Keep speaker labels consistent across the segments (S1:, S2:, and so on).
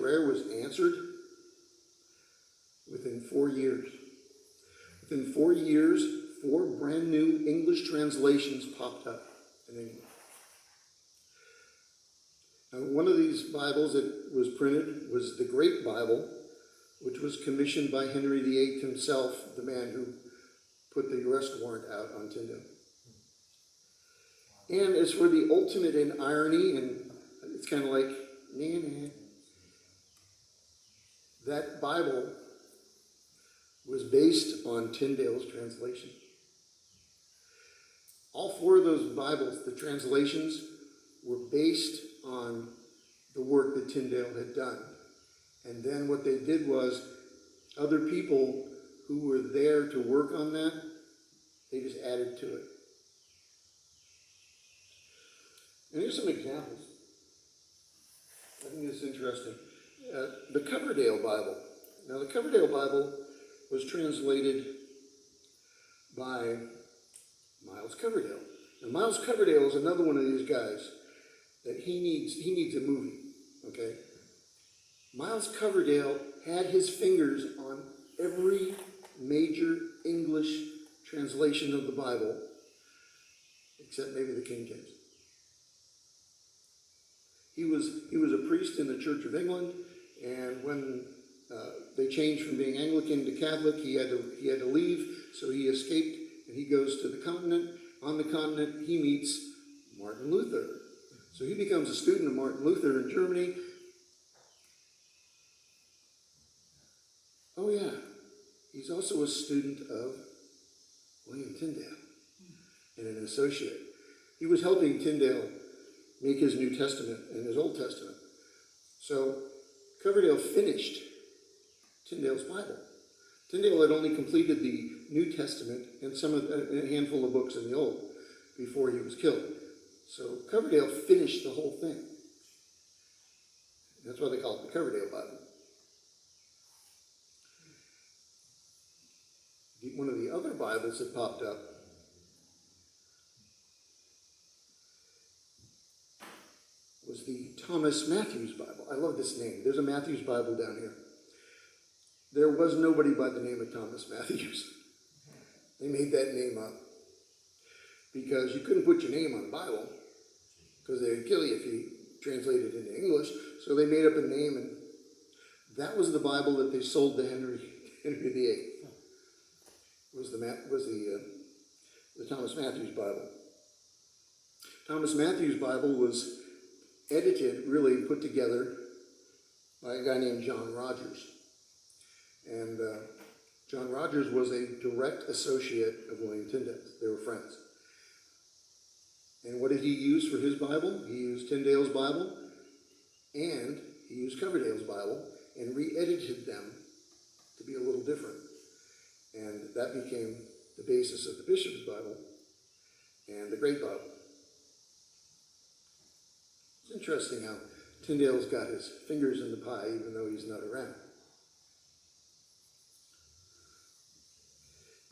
S1: prayer was answered within 4 years. Within 4 years, 4 brand new English translations popped up in England. Now, one of these Bibles that was printed was the Great Bible, which was commissioned by Henry VIII himself, the man who put the arrest warrant out on Tyndale. And as for the ultimate in irony, and it's kind of like, nah, that Bible was based on Tyndale's translation. All 4 of those Bibles, the translations, were based on the work that Tyndale had done. And then what they did was, other people who were there to work on that, they just added to it. And here's some examples. I think this is interesting. The Coverdale Bible. Now, the Coverdale Bible was translated by Miles Coverdale. And Miles Coverdale is another one of these guys that he needs a movie, okay? Miles Coverdale had his fingers on every major English translation of the Bible, except maybe the King James. He was a priest in the Church of England, and when they changed from being Anglican to Catholic, he had to leave, so he escaped, and he goes to the continent. On the continent, he meets Martin Luther. So he becomes a student of Martin Luther in Germany. Oh yeah, he's also a student of William Tyndale and an associate. He was helping Tyndale make his New Testament and his Old Testament. So Coverdale finished Tyndale's Bible. Tyndale had only completed the New Testament and a handful of books in the Old before he was killed. So Coverdale finished the whole thing. That's why they call it the Coverdale Bible. One of the other Bibles that popped up was the Thomas Matthews Bible. I love this name. There's a Matthews Bible down here. There was nobody by the name of Thomas Matthews. They made that name up because you couldn't put your name on the Bible because they'd kill you if you translated it into English. So they made up a name, and that was the Bible that they sold to Henry VIII. Was the Thomas Matthews Bible. Thomas Matthews Bible was edited, really put together by a guy named John Rogers. And John Rogers was a direct associate of William Tyndale. They were friends. And what did he use for his Bible? He used Tyndale's Bible, and he used Coverdale's Bible, and re-edited them to be a little different. And that became the basis of the Bishop's Bible and the Great Bible. It's interesting how Tyndale's got his fingers in the pie even though he's not around.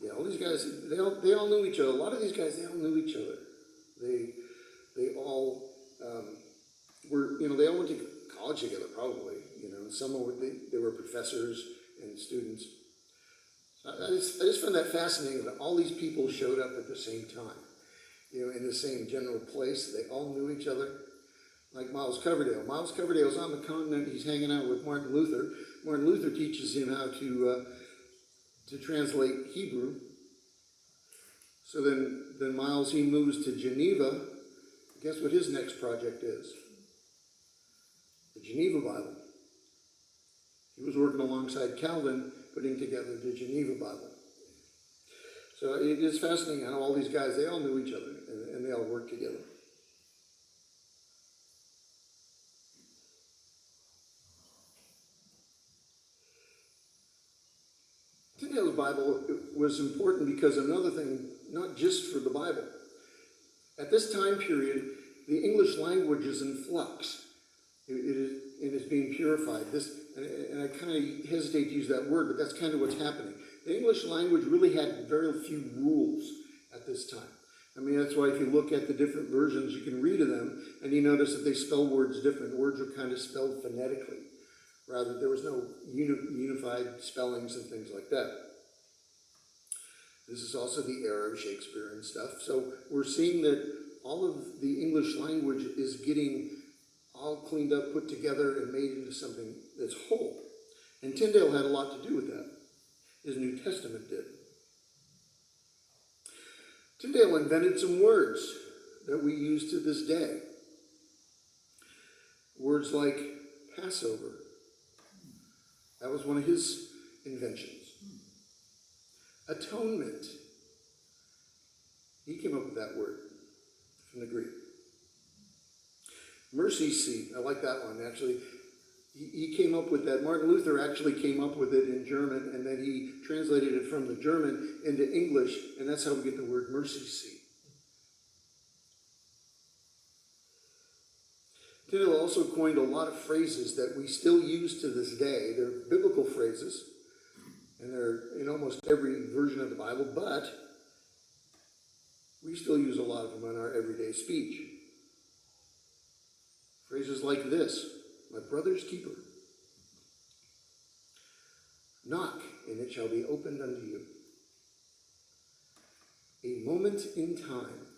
S1: Yeah, all these guys, they all knew each other. A lot of these guys, they all knew each other. They all they all went to college together probably. Some they were professors and students. I just found that fascinating that all these people showed up at the same time, in the same general place. They all knew each other. Like Miles Coverdale. Miles Coverdale's on the continent. He's hanging out with Martin Luther. Martin Luther teaches him how to translate Hebrew. So then Miles, he moves to Geneva. Guess what his next project is? The Geneva Bible. He was working alongside Calvin, putting together the Geneva Bible. So it is fascinating how all these guys, they all knew each other, and they all worked together. Tyndale's Bible was important because another thing, not just for the Bible. At this time period, the English language is in flux. It is being purified. And I kind of hesitate to use that word, but that's kind of what's happening. The English language really had very few rules at this time. I mean, that's why if you look at the different versions, you can read of them, and you notice that they spell words different. Words are kind of spelled phonetically, Rather, there was no unified spellings and things like that. This is also the era of Shakespeare and stuff. So we're seeing that all of the English language is getting all cleaned up, put together, and made into something that's whole. And Tyndale had a lot to do with that. His New Testament did. Tyndale invented some words that we use to this day. Words like Passover. That was one of his inventions. Atonement. He came up with that word from the Greek. Mercy seat. I like that one, actually. He came up with that. Martin Luther actually came up with it in German, and then he translated it from the German into English, and that's how we get the word mercy seat. Tyndale also coined a lot of phrases that we still use to this day. They're biblical phrases, and they're in almost every version of the Bible, but we still use a lot of them in our everyday speech. Phrases like this: my brother's keeper. Knock, and it shall be opened unto you. A moment in time.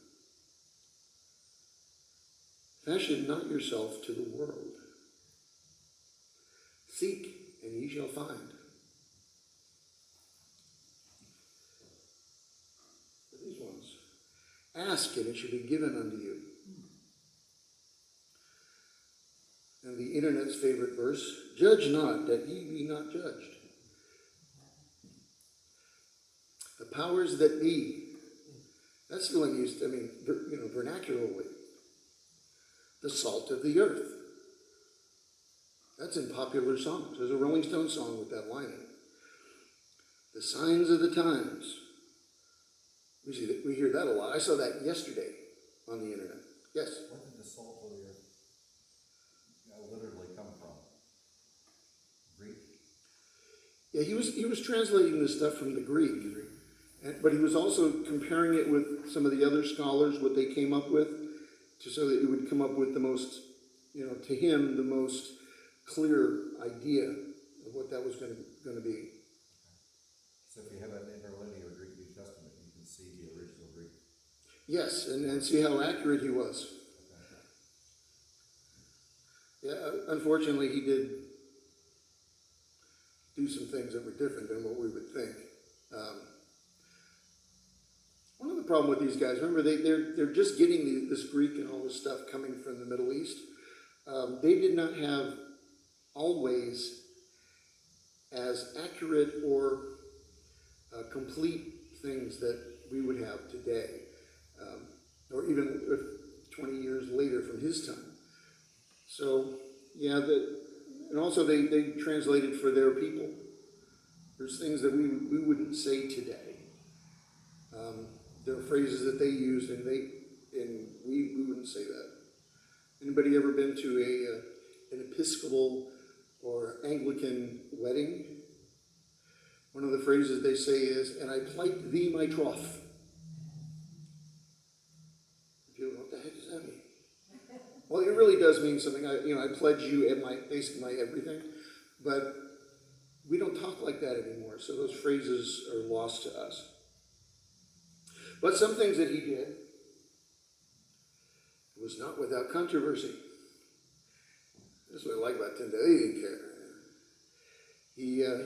S1: Fashion not yourself to the world. Seek, and ye shall find. These ones. Ask, and it shall be given unto you. And the internet's favorite verse, judge not, that ye be not judged. The powers that be. That's still in use, vernacularly. The salt of the earth. That's in popular songs. There's a Rolling Stones song with that line in it. The signs of the times. We hear that a lot. I saw that yesterday on the internet. Yes?
S2: Where did the salt of the earth literally come from? Greek?
S1: Yeah, he was translating this stuff from the Greek. But he was also comparing it with some of the other scholars, what they came up with, so that it would come up with the most, to him, the most clear idea of what that was going to be.
S2: So if you have an interlinear Greek New Testament, you can see the original Greek.
S1: Yes, and see how accurate he was. Yeah, unfortunately, he did do some things that were different than what we would think. One of the problem with these guys, remember, they're just getting this Greek and all this stuff coming from the Middle East. They did not have always as accurate or complete things that we would have today, or even 20 years later from his time. So, yeah, and also they translated for their people. There's things that we wouldn't say today. There are phrases that they used, and we wouldn't say that. Anybody ever been to an Episcopal or Anglican wedding? One of the phrases they say is, "And I plight thee my troth." People, what the heck does that mean? Well, it really does mean something. I pledge you basically my everything, but we don't talk like that anymore. So those phrases are lost to us. But some things that he did was not without controversy. That's what I like about Tyndale. He didn't care.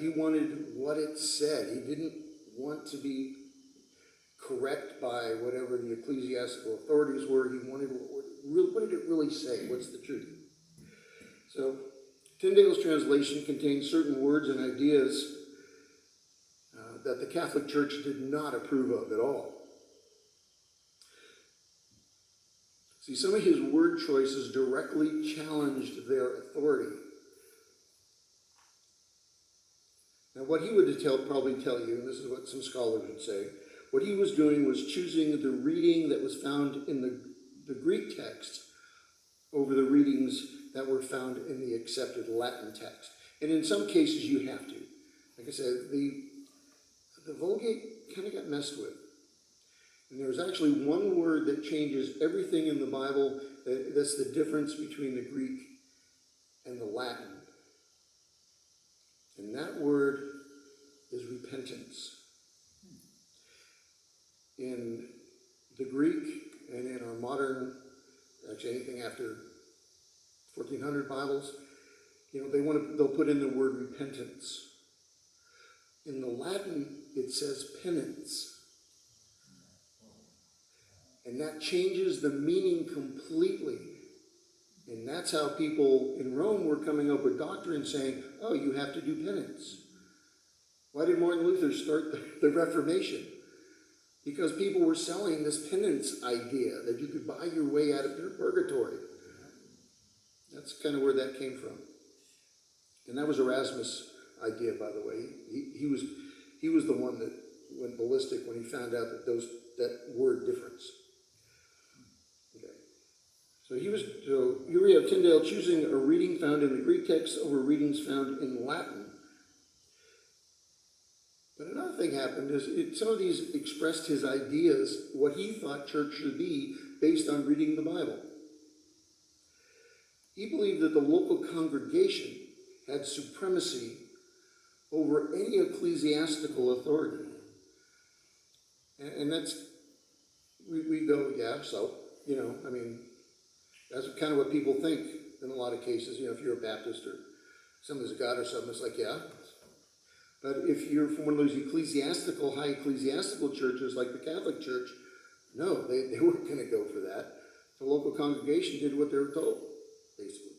S1: He wanted what it said. He didn't want to be correct by whatever the ecclesiastical authorities were. He wanted what did it really say? What's the truth? So Tyndale's translation contains certain words and ideas that the Catholic Church did not approve of at all. See, some of his word choices directly challenged their authority. Now, what he would probably tell you, and this is what some scholars would say, what he was doing was choosing the reading that was found in the Greek text over the readings that were found in the accepted Latin text. And in some cases, you have to. Like I said, the Vulgate kind of got messed with. And there's actually one word that changes everything in the Bible. That's the difference between the Greek and the Latin. And that word is repentance. In the Greek and in our modern, actually anything after 1400 Bibles, they'll put in the word repentance. In the Latin, it says penance. And that changes the meaning completely. And that's how people in Rome were coming up with doctrine saying, oh, you have to do penance. Why did Martin Luther start the Reformation? Because people were selling this penance idea that you could buy your way out of your purgatory. That's kind of where that came from. And that was Erasmus' idea, by the way. He was the one that went ballistic when he found out that word difference. Okay. So here we have Tyndale choosing a reading found in the Greek text over readings found in Latin. But another thing happened is some of these expressed his ideas, what he thought church should be based on reading the Bible. He believed that the local congregation had supremacy over any ecclesiastical authority. And that's, we go, yeah, so, that's kind of what people think in a lot of cases. If you're a Baptist or Assemblies of God or something, it's like, yeah. But if you're from one of those high ecclesiastical churches like the Catholic Church, no, they weren't going to go for that. The local congregation did what they were told, basically.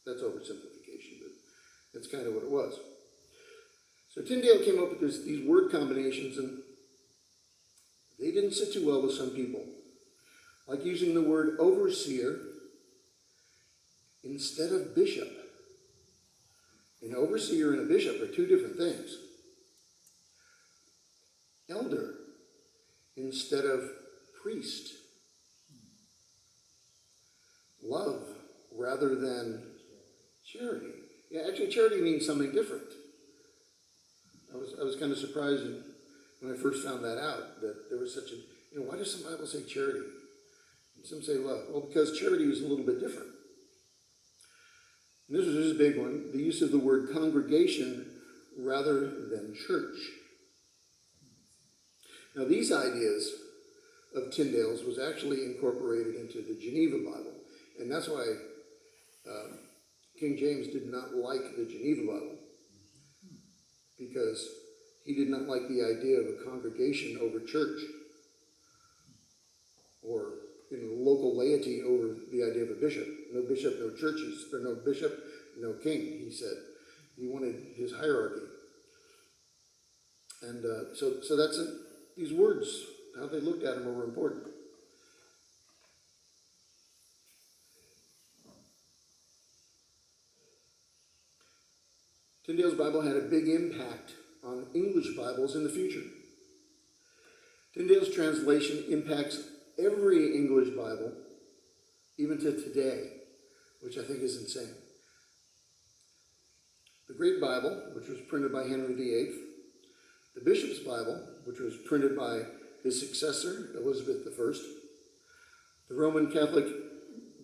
S1: That's oversimplification, but that's kind of what it was. So Tyndale came up with these word combinations, and they didn't sit too well with some people. Like using the word overseer instead of bishop. An overseer and a bishop are two different things. Elder instead of priest. Love rather than charity. Yeah, actually charity means something different. I was kind of surprised when I first found that out, that there was such a, why does some Bible say charity? And some say love. Well, because charity is a little bit different. And this is a big one, the use of the word congregation rather than church. Now, these ideas of Tyndale's was actually incorporated into the Geneva Bible. And that's why King James did not like the Geneva Bible, because he did not like the idea of a congregation over church, or local laity over the idea of a bishop. No bishop, no churches, or no bishop, no king, he said. He wanted his hierarchy. And so that's it. These words, how they looked at them were important. Tyndale's Bible had a big impact on English Bibles in the future. Tyndale's translation impacts every English Bible, even to today, which I think is insane. The Great Bible, which was printed by Henry VIII, the Bishop's Bible, which was printed by his successor, Elizabeth I, the Roman Catholic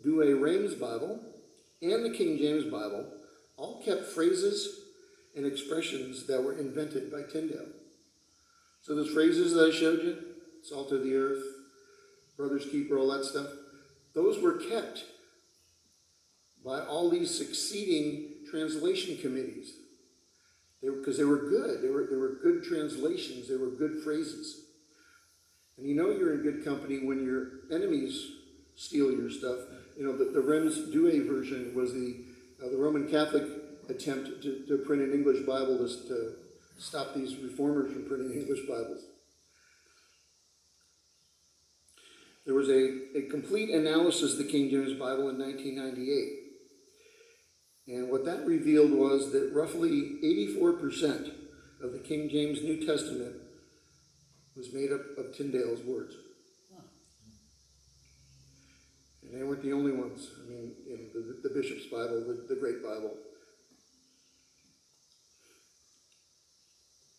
S1: Douay-Rheims Bible, and the King James Bible all kept phrases and expressions that were invented by Tyndale. So those phrases that I showed you, salt of the earth, brother's keeper, all that stuff, those were kept by all these succeeding translation committees. Because they were good. They were good translations. They were good phrases. And you're in good company when your enemies steal your stuff. The Reims Douay version was the Roman Catholic attempt to print an English Bible to stop these reformers from printing English Bibles. There was a complete analysis of the King James Bible in 1998. And what that revealed was that roughly 84% of the King James New Testament was made up of Tyndale's words. And they weren't the only ones. The Bishop's Bible, the Great Bible.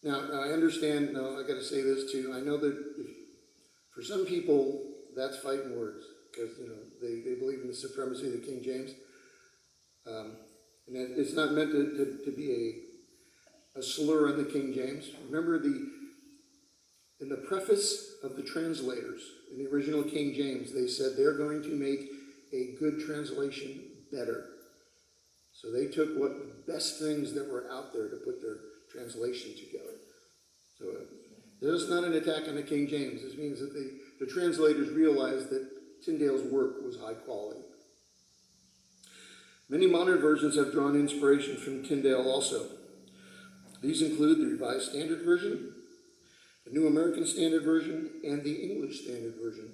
S1: Now I understand, I got to say this too. I know that for some people, that's fighting words, because, they believe in the supremacy of the King James. And it's not meant to be a slur on the King James. Remember in the preface of the translators, in the original King James, they said they're going to make a good translation better. So they took what the best things that were out there to put their translation together. So this is not an attack on the King James. This means that the translators realized that Tyndale's work was high quality. Many modern versions have drawn inspiration from Tyndale also. These include the Revised Standard Version, the New American Standard Version, and the English Standard Version,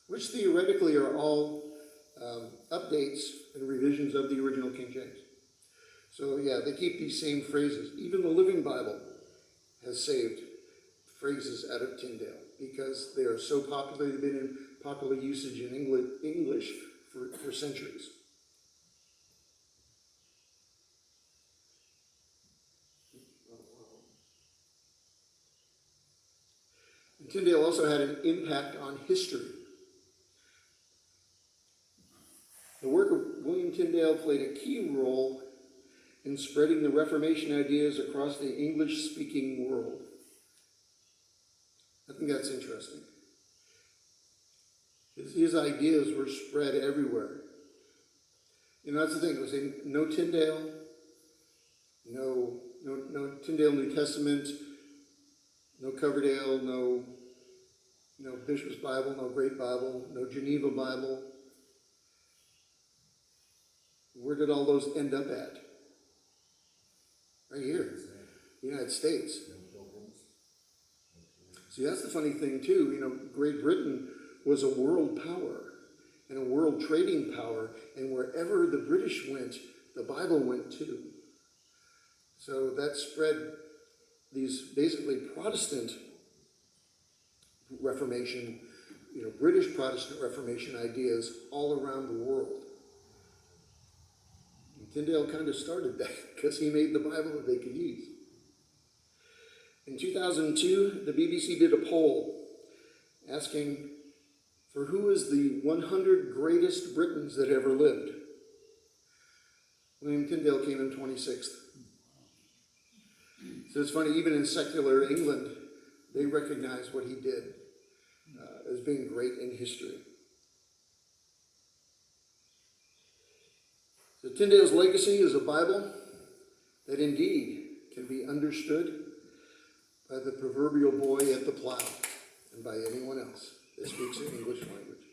S1: which theoretically are all updates and revisions of the original King James. So yeah, they keep these same phrases. Even the Living Bible has saved phrases out of Tyndale because they are so popular. They've been in popular usage in English for centuries. And Tyndale also had an impact on history. The work of William Tyndale played a key role in spreading the Reformation ideas across the English-speaking world. I think that's interesting. His ideas were spread everywhere. You know, that's the thing. It was no Tyndale, no Tyndale New Testament, no Coverdale, no Bishop's Bible, no Great Bible, no Geneva Bible. Where did all those end up at? Right here, United States. See, that's the funny thing too. You know, Great Britain was a world power and a world trading power, and wherever the British went, the Bible went too. So that spread these basically Protestant Reformation, British Protestant Reformation ideas all around the world. And Tyndale kind of started that because he made the Bible that they could use. In 2002, the BBC did a poll asking for who is the 100 greatest Britons that ever lived. William Tyndale came in 26th. So it's funny, even in secular England, they recognize what he did as being great in history. So Tyndale's legacy is a Bible that indeed can be understood by the proverbial boy at the plow and by anyone else that speaks the English language.